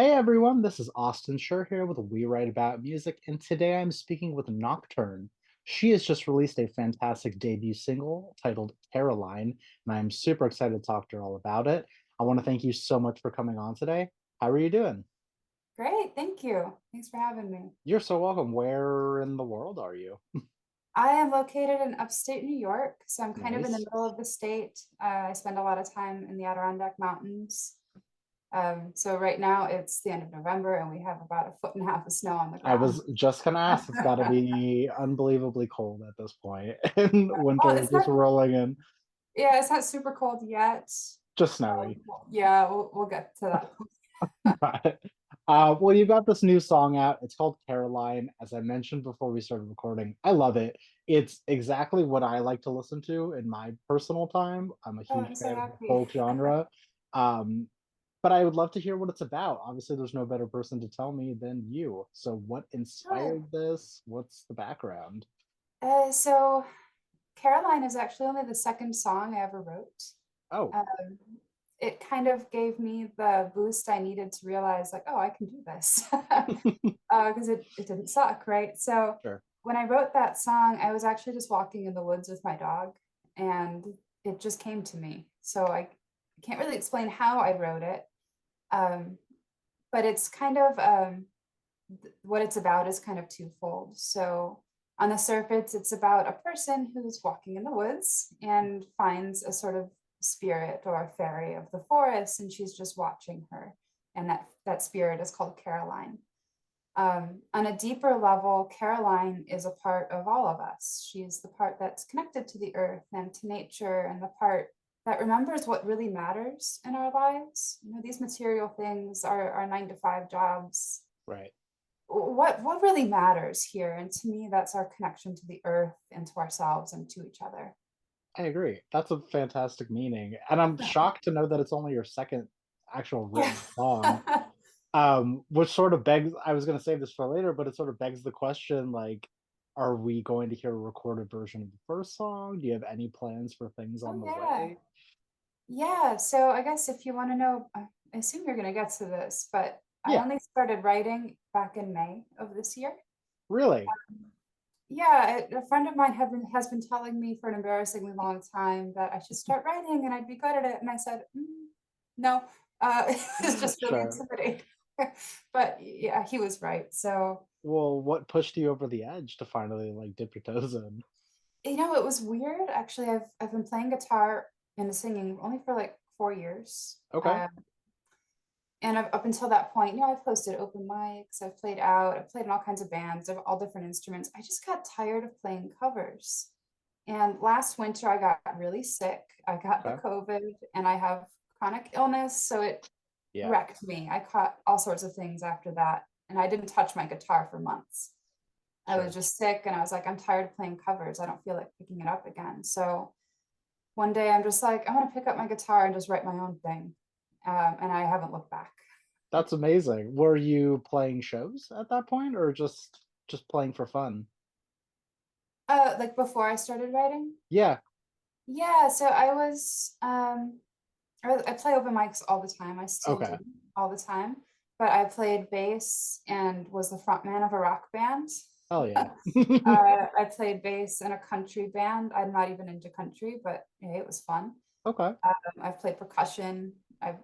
Hey everyone, this is Austin Schur here with We Write About Music, and today I'm speaking with Nocturne. She has just released a fantastic debut single titled Caroline, and I'm super excited to talk to her all about it. I want to thank you so much for coming on today. How are you doing? Great, thank you. Thanks for having me. You're so welcome. Where in the world are you? I am located in upstate New York, so I'm kind of in the Nice. middle of the state. I spend a lot of time in the Adirondack Mountains. So right now it's the end of November and we have about a foot and a half of snow on the I ground. was just gonna ask, it's gotta be unbelievably cold at this point, and Well, winter is it's just not, rolling in, yeah, it's not super cold yet. just snowy. Yeah, we'll get to that. Right. Well, you've got this new song out. It's called Caroline. As I mentioned before we started recording, I love it. It's exactly what I like to listen to in my personal time. I'm a Oh, huge I'm so fan of the happy. folk genre. Um, but I would love to hear what it's about. Obviously, there's no better person to tell me than you. So, what Good. inspired this? What's the background? So Caroline is actually only the second song I ever wrote. Oh, Um, it kind of gave me the boost I needed to realize, like, oh, I can do this. Because it didn't suck, right? So sure. when I wrote that song, I was actually just walking in the woods with my dog, and it just came to me. So I can't really explain how I wrote it, um, but it's kind of what it's about is kind of twofold. So on the surface, it's about a person who's walking in the woods and finds a sort of spirit or a fairy of the forest, and she's just watching her. And that spirit is called Caroline. On a deeper level, Caroline is a part of all of us. She's the part that's connected to the earth and to nature, and the part that remembers what really matters in our lives. You know, these material things are our 9 to 5 jobs. Right. What really matters here? And to me, that's our connection to the earth and to ourselves and to each other. I agree. That's a fantastic meaning. And I'm shocked to know that it's only your second actual Yeah. written song. Which sort of begs, I was going to save this for later, but it sort of begs the question, like, are we going to hear a recorded version of the first song? Do you have any plans for things on Oh the yeah. way? Yeah. So I guess if you want to know, I assume you're gonna get to this, but I Yeah, only started writing back in May of this year. really. Yeah, a friend of mine has been telling me for an embarrassingly long time that I should start writing and I'd be good at it. And I said, no, it's just really Sure. intimidating. But yeah, he was right. So, Well, what pushed you over the edge to finally like dip your toes in? it was weird. Actually, I've been playing guitar and singing only for like 4 years. Okay. And up until that point, I've hosted open mics, I've played out, I've played in all kinds of bands of all different instruments. I just got tired of playing covers. And last winter, I got really sick. I got the Okay. COVID and I have chronic illness. So it Yeah, wrecked me. I caught all sorts of things after that. And I didn't touch my guitar for months. I was sure. just sick and I was like, I'm tired of playing covers. I don't feel like picking it up again. So one day I'm just like, I want to pick up my guitar and just write my own thing. And I haven't looked back. That's amazing. Were you playing shows at that point or just playing for fun? Like before I started writing? Yeah. Yeah, so I play open mics all the time. I still do Okay. all the time. But I played bass and was the front man of a rock band. Hell yeah. I played bass in a country band. I'm not even into country, but yeah, it was fun. Okay. I've played percussion. I've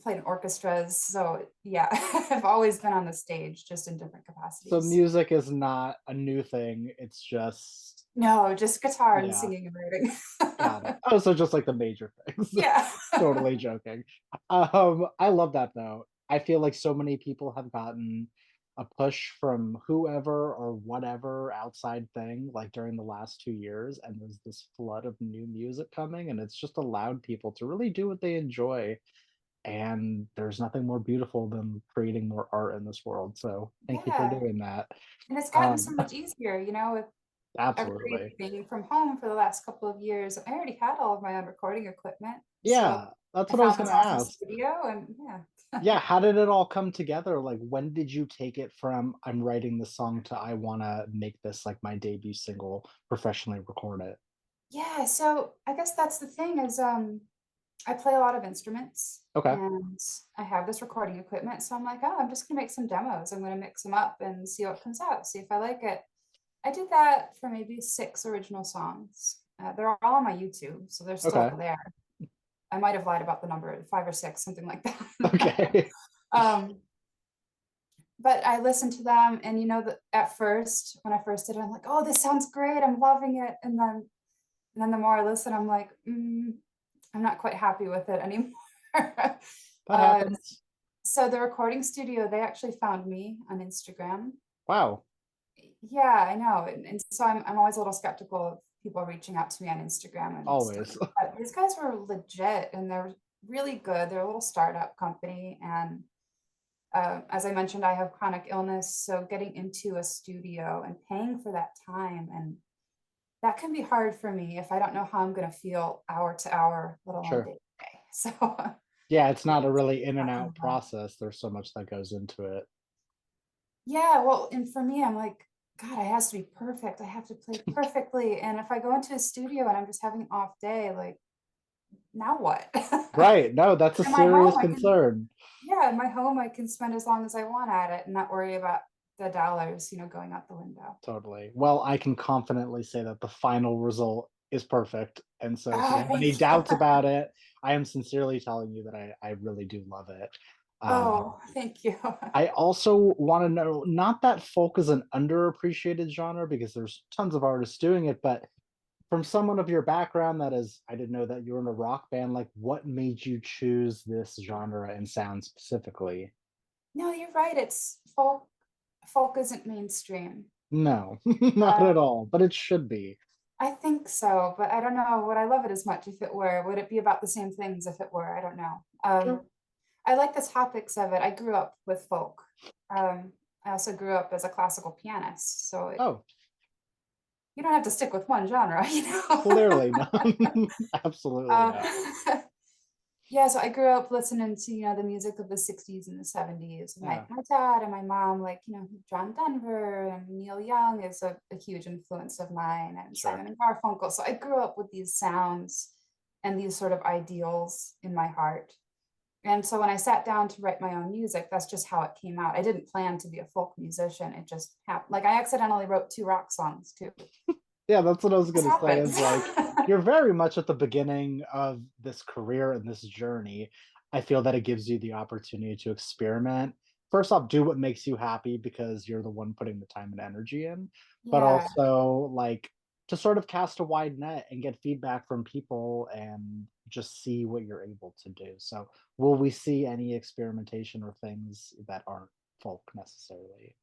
played in orchestras. So yeah, I've always been on the stage, just in different So capacities. music is not a new thing. It's just, No, just guitar and yeah, singing and writing. got it. Oh, so just like the major things. Yeah. Totally joking. I love that though. I feel like so many people have gotten a push from whoever or whatever outside thing like during the last 2 years, and there's this flood of new music coming, and it's just allowed people to really do what they enjoy. And there's nothing more beautiful than creating more art in this world. So thank you for Yeah. doing that. And it's gotten so Um, much easier, with absolutely. everybody being from home for the last couple of years. I already had all of my own recording equipment. So Yeah, that's I what I was found this gonna awesome ask. studio and yeah. Yeah, how did it all come together? Like, when did you take it from I'm writing this song to I wanna make this like my debut single, professionally record it? Yeah, so I guess that's the thing is I play a lot of instruments Okay. and I have this recording equipment. So I'm like, oh, I'm just gonna make some demos. I'm gonna mix them up and see what comes out, see if I like it. I did that for maybe 6 original songs. They're all on my YouTube, so they're still Okay. there. I might have lied about the number, 5 or 6, something like that. Okay. um, but I listened to them, and at first, when I first did it, I'm like, oh, this sounds great. I'm loving it. And then the more I listen, I'm like, I'm not quite happy with it anymore. That uh, happens. so the recording studio, they actually found me on Instagram. Wow. Yeah, I know. And so I'm always a little skeptical of people reaching out to me on Instagram and stuff Always. like that. These guys were legit and they're really good. They're a little startup company. And as I mentioned, I have chronic illness. So getting into a studio and paying for that time, and that can be hard for me if I don't know how I'm going to feel hour to hour, let alone Sure. day to day. So Yeah, it's not a it's really in and not out gonna process. There's so much that goes into it. Yeah, well, and for me, I'm like, God, it has to be perfect. I have to play perfectly. And if I go into a studio and I'm just having an off day, like, now what? Right. No, that's a In my home, serious concern. yeah, in my home, I can spend as long as I want at it and not worry about the dollars, going out the window. Totally. Well, I can confidently say that the final result is perfect. And so if you Oh, have any thank you. doubts about it, I am sincerely telling you that I really do love it. Um, Oh, thank you. I also want to know, not that folk is an underappreciated genre because there's tons of artists doing it, but from someone of your background that is, I didn't know that you were in a rock band, like what made you choose this genre and sound specifically? No, you're right. It's folk. Folk isn't mainstream. No, not at Um, all, but it should be. I think so, but I don't know. Would I love it as much if it were? Would it be about the same things if it were? I don't know. Sure. I like the topics of it. I grew up with folk. I also grew up as a classical pianist, so Oh, you don't have to stick with one genre, you know. clearly not. Absolutely uh, not. yeah, so I grew up listening to the music of the '60s and the '70s. My Yeah, my dad and my mom, like John Denver and Neil Young is a huge influence of mine, and sure. Simon and Garfunkel. So I grew up with these sounds and these sort of ideals in my heart. And so when I sat down to write my own music, that's just how it came out. I didn't plan to be a folk musician. It just happened. Like I accidentally wrote 2 rock songs too. Yeah, that's what I was This gonna say happens. is like you're very much at the beginning of this career and this journey. I feel that it gives you the opportunity to experiment. First off, do what makes you happy because you're the one putting the time and energy in, but Yeah. also like to sort of cast a wide net and get feedback from people and just see what you're able to do. So, will we see any experimentation or things that aren't folk necessarily?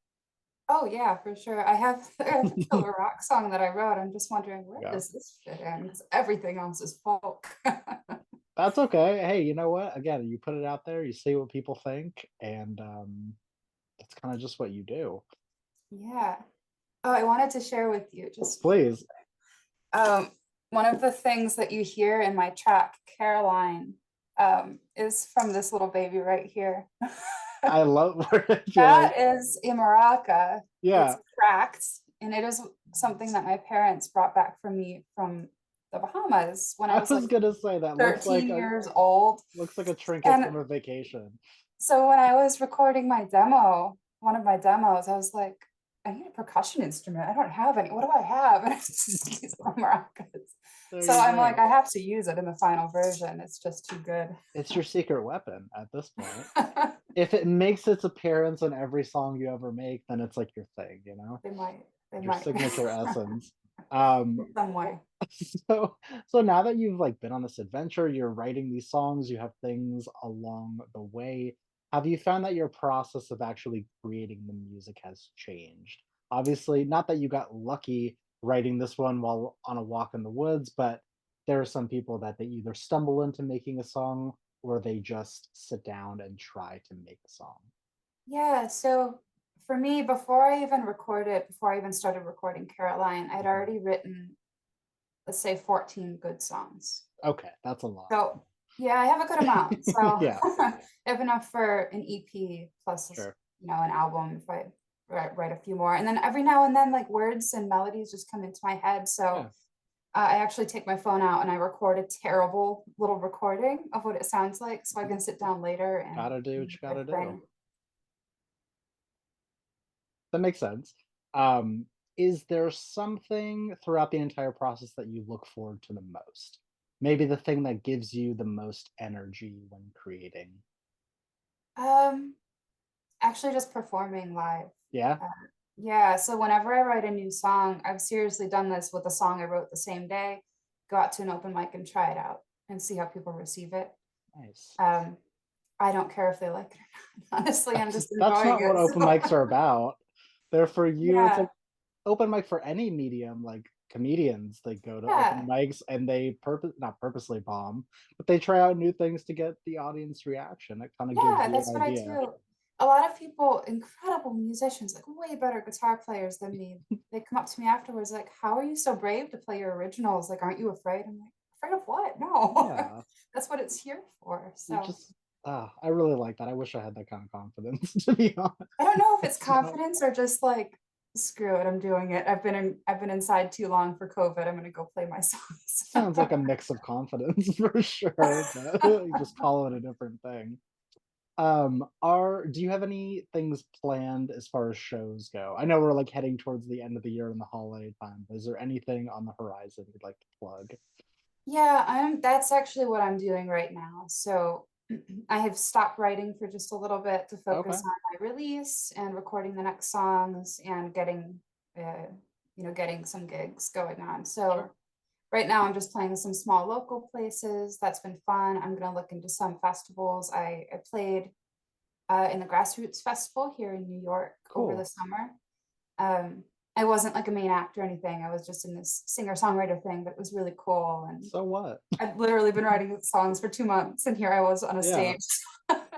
Oh yeah, for sure. I have a killer rock song that I wrote. I'm just wondering where Yeah. does this fit in? 'Cause everything else is folk. That's okay. Hey, you know what? Again, you put it out there, you see what people think, and that's kind of just what you do. Yeah. Oh, I wanted to share with you just Please. um one of the things that you hear in my track, Caroline, is from this little baby right here. I love where I feel like, That is a maraca. It's yeah, cracked, and it is something that my parents brought back for me from the Bahamas when I I was was like gonna say that 13 years old. looks like a trinket And from a vacation. so when I was recording my demo, one of my demos, I was like, I need a percussion instrument. I don't have any. What do I have? And I just used my maracas. There So you I'm like, go. I have to use it in the final version. It's just too good. It's your secret weapon at this point. If it makes its appearance in every song you ever make, then it's like your thing, you know? They might. They Your might. signature essence. Um, In some way. so now that you've like been on this adventure, you're writing these songs, you have things along the way. Have you found that your process of actually creating the music has changed? Obviously, not that you got lucky writing this one while on a walk in the woods, but there are some people that they either stumble into making a song or they just sit down and try to make a song. Yeah, so for me, before I even started recording Caroline, I'd Mhm. already written, let's say, 14 good songs. Okay, that's a lot. So yeah, I have a good amount. So Yeah, I have enough for an EP plus, sure. an album if I write a few more. And then every now and then, like words and melodies just come into my head. So Yeah. I actually take my phone out and I record a terrible little recording of what it sounds like so I can sit down later and Gotta do what make you gotta the do. thing. That makes sense. Um, is there something throughout the entire process that you look forward to the most? Maybe the thing that gives you the most energy when creating? Um, Actually just performing live. Yeah? Uh, yeah, so whenever I write a new song, I've seriously done this with a song I wrote the same day, go out to an open mic and try it out and see how people receive it. Nice. Um, I don't care if they like it or not. Honestly, I'm just That's enjoying not what it. open So mics are about. They're for you. It's yeah, like open mic for any medium, like comedians, they go to open yeah, mics and they not purposely bomb, but they try out new things to get the audience reaction. It kind of gives yeah, you that's an what I idea. do. A lot of people, incredible musicians, like way better guitar players than me, they come up to me afterwards like, "How are you so brave to play your originals? Like, aren't you afraid?" I'm like, "Afraid of what? No." Yeah. That's what it's here for. You So just I really like that. I wish I had that kind of confidence, to be I don't know if honest. it's confidence or just like, screw it, I'm doing it. I've been inside too long for COVID. I'm gonna go play my songs. Sounds like a mix of confidence for sure, but you just call it a different thing. Are do you have any things planned as far as shows go? I know we're like heading towards the end of the year and the holiday time, but is there anything on the horizon you'd like to plug? Yeah, that's actually what I'm doing right now. So I have stopped writing for just a little bit to Okay, focus on my release and recording the next songs and uh, getting some gigs going on. sure. So right now I'm just playing some small local places. That's been fun. I'm gonna look into some festivals. I played in the Grassroots Festival here in New York over the Cool. summer. Um, I wasn't like a main act or anything. I was just in this singer-songwriter thing, but it was really cool. And So what? I've literally been writing songs for 2 months, and here I was on a Yeah, stage.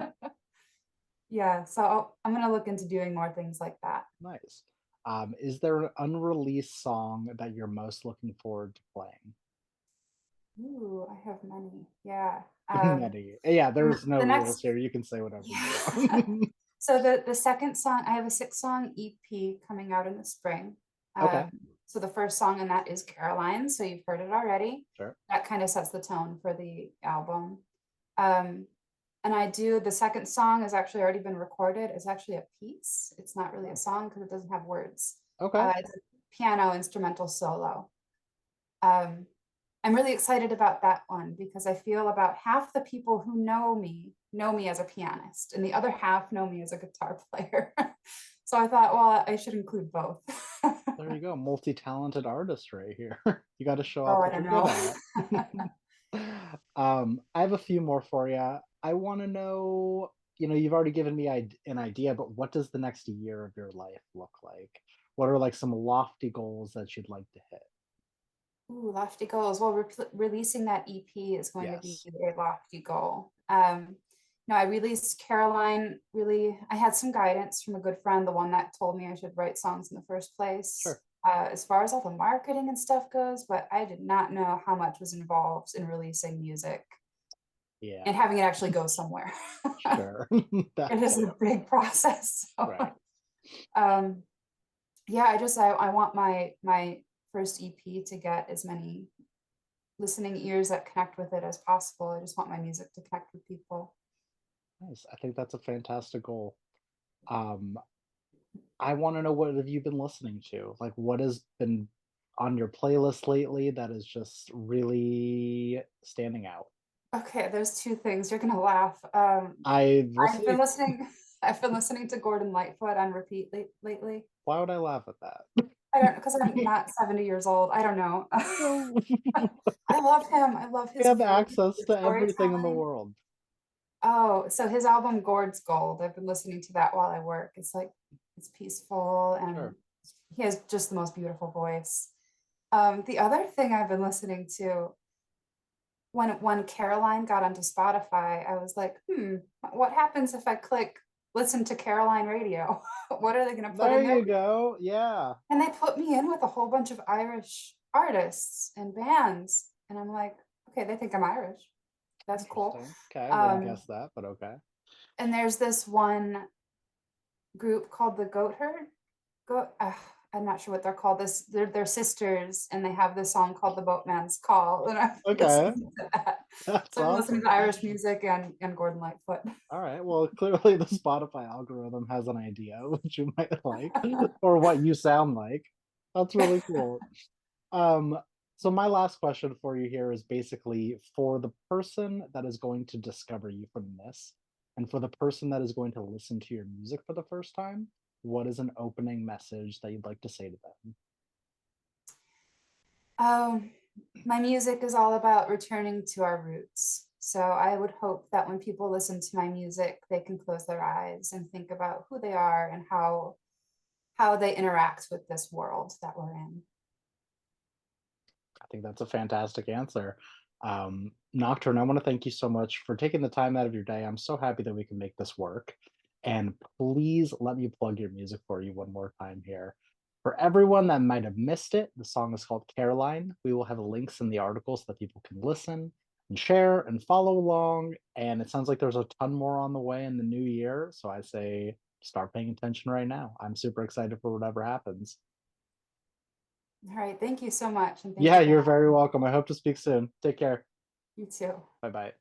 Yeah, so I'm gonna look into doing more things like that. nice. Is there an unreleased song that you're most looking forward to playing? Ooh, I have many. Yeah. Many. Yeah, there's no The rules next, here. You can say whatever you yeah. want. So the second song, I have a 6-song EP coming out in the spring. Okay, So the first song in that is Caroline, so you've heard it already. sure. That kind of sets the tone for the album. Um, and I do the second song has actually already been recorded. It's actually a piece. It's not really a Oh, song because it doesn't have words. okay. It's a piano instrumental solo. Um, I'm really excited about that one because I feel about half the people who know me as a pianist, and the other half know me as a guitar player. So I thought, well, I should include both. There you go, multi-talented artist right here. You gotta show Oh, off I what don't you're good know. at. I have a few more for you. I wanna know, you've already given me an idea, but what does the next year of your life look like? What are, like, some lofty goals that you'd like to hit? Ooh, lofty goals. Well, releasing that EP is going to be Yes. a lofty goal. No, I released Caroline. Really, I had some guidance from a good friend, the one that told me I should write songs in the first place, Sure. as far as all the marketing and stuff goes. But I did not know how much was involved in releasing music and Yeah, having it actually go somewhere. sure. That It is a too. big process. Right. So, um, yeah, I want my first EP to get as many listening ears that connect with it as possible. I just want my music to connect with people. Nice. I think that's a fantastic goal. Um, I wanna know what have you been listening to? Like, what has been on your playlist lately that is just really standing out? Okay, there's two things. You're gonna laugh. I will I've been see. listening. I've been listening to Gordon Lightfoot on repeat lately. Why would I laugh at that? I don't because I'm not 70 years old. I don't know. No. I love him. I love We his have voice, access his to everything in the storytelling. world. Oh, so his album Gord's Gold. I've been listening to that while I work. It's like it's peaceful and Sure. he has just the most beautiful voice. The other thing I've been listening to when Caroline got onto Spotify, I was like, what happens if I click listen to Caroline radio? What are they gonna put There in there? you go. Yeah. And they put me in with a whole bunch of Irish artists and bands. And I'm like, okay, they think I'm Irish. That's cool. Interesting. Okay, wouldn't Um, guess that, but okay. and there's this one group called the Goat Herd. Goat, I'm not sure what they're called, they're sisters, and they have this song called "The Boatman's Call," and I've been Okay, listening to that. that's So I've been listening awesome. to Irish music and Gordon Lightfoot. All right. Well, clearly the Spotify algorithm has an idea what you might like or what you sound like. That's really cool. Um, so my last question for you here is basically for the person that is going to discover you from this, and for the person that is going to listen to your music for the first time, what is an opening message that you'd like to say to them? Um, my music is all about returning to our roots. So I would hope that when people listen to my music, they can close their eyes and think about who they are and how they interact with this world that we're in. I think that's a fantastic answer. Nocturne, I want to thank you so much for taking the time out of your day. I'm so happy that we can make this work. And please let me plug your music for you one more time here. For everyone that might have missed it, the song is called Caroline. We will have links in the article so that people can listen and share and follow along. And it sounds like there's a ton more on the way in the new year. So I say start paying attention right now. I'm super excited for whatever happens. All right. Thank you so much. And thank Yeah, you for you're very welcome. I hope to speak soon. Take care. you too. Bye bye.